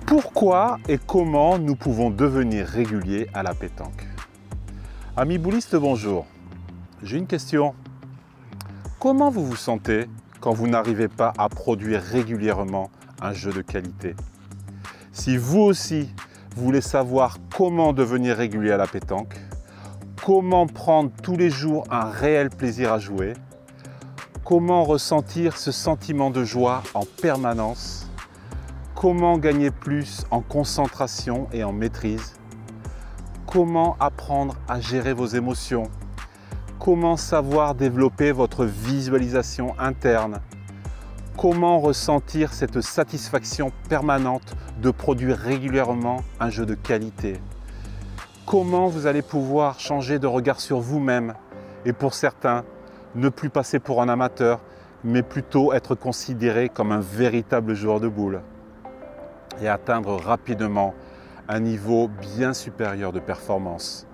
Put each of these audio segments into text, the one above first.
Pourquoi et comment nous pouvons devenir réguliers à la pétanque? Amis boulistes, bonjour. J'ai une question. Comment vous vous sentez quand vous n'arrivez pas à produire régulièrement un jeu de qualité? Si vous aussi voulez savoir comment devenir régulier à la pétanque, comment prendre tous les jours un réel plaisir à jouer, comment ressentir ce sentiment de joie en permanence, comment gagner plus en concentration et en maîtrise, comment apprendre à gérer vos émotions, comment savoir développer votre visualisation interne, comment ressentir cette satisfaction permanente de produire régulièrement un jeu de qualité, comment vous allez pouvoir changer de regard sur vous-même et pour certains, ne plus passer pour un amateur, mais plutôt être considéré comme un véritable joueur de boules et atteindre rapidement un niveau bien supérieur de performance,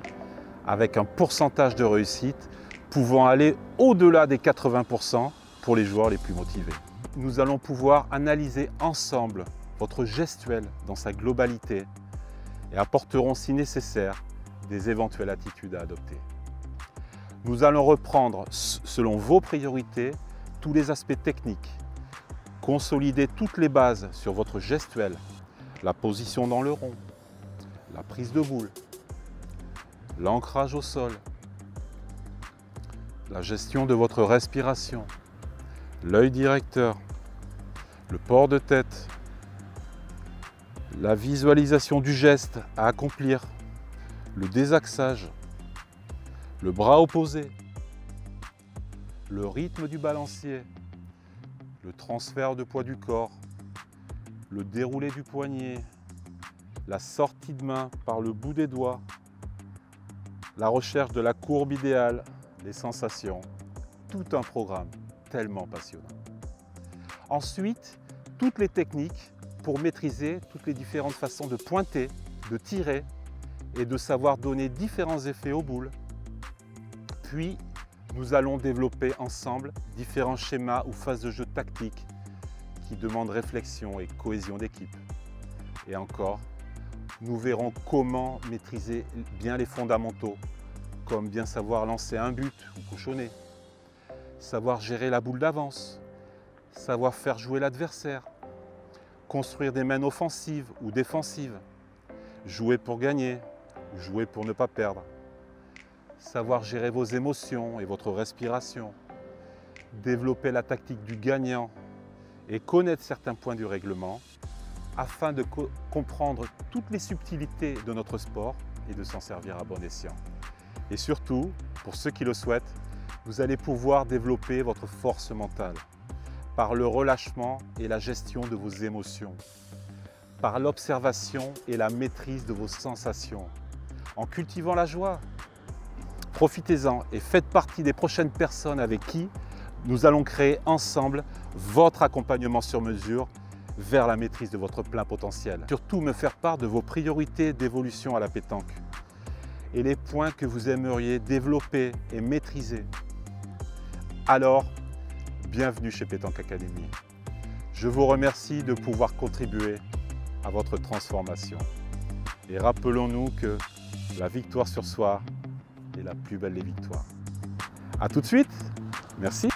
avec un pourcentage de réussite pouvant aller au-delà des 80% pour les joueurs les plus motivés. Nous allons pouvoir analyser ensemble votre gestuelle dans sa globalité et apporterons si nécessaire des éventuelles attitudes à adopter. Nous allons reprendre selon vos priorités tous les aspects techniques, consolider toutes les bases sur votre gestuelle, la position dans le rond, la prise de boule, l'ancrage au sol, la gestion de votre respiration, l'œil directeur, le port de tête, la visualisation du geste à accomplir, le désaxage, le bras opposé, le rythme du balancier, le transfert de poids du corps, le déroulé du poignet, la sortie de main par le bout des doigts, la recherche de la courbe idéale, les sensations, tout un programme tellement passionnant. Ensuite, toutes les techniques pour maîtriser toutes les différentes façons de pointer, de tirer et de savoir donner différents effets aux boules. Puis, nous allons développer ensemble différents schémas ou phases de jeu tactiques qui demandent réflexion et cohésion d'équipe. Et encore, nous verrons comment maîtriser bien les fondamentaux, comme bien savoir lancer un but ou cochonner, savoir gérer la boule d'avance, savoir faire jouer l'adversaire, construire des mains offensives ou défensives, jouer pour gagner ou jouer pour ne pas perdre, savoir gérer vos émotions et votre respiration, développer la tactique du gagnant et connaître certains points du règlement afin de comprendre toutes les subtilités de notre sport et de s'en servir à bon escient. Et surtout, pour ceux qui le souhaitent, vous allez pouvoir développer votre force mentale par le relâchement et la gestion de vos émotions, par l'observation et la maîtrise de vos sensations, en cultivant la joie. Profitez-en et faites partie des prochaines personnes avec qui nous allons créer ensemble votre accompagnement sur mesure vers la maîtrise de votre plein potentiel. Surtout me faire part de vos priorités d'évolution à la pétanque et les points que vous aimeriez développer et maîtriser. Alors, bienvenue chez Pétanque Academy. Je vous remercie de pouvoir contribuer à votre transformation. Et rappelons-nous que la victoire sur soi est la plus belle des victoires. A tout de suite, merci.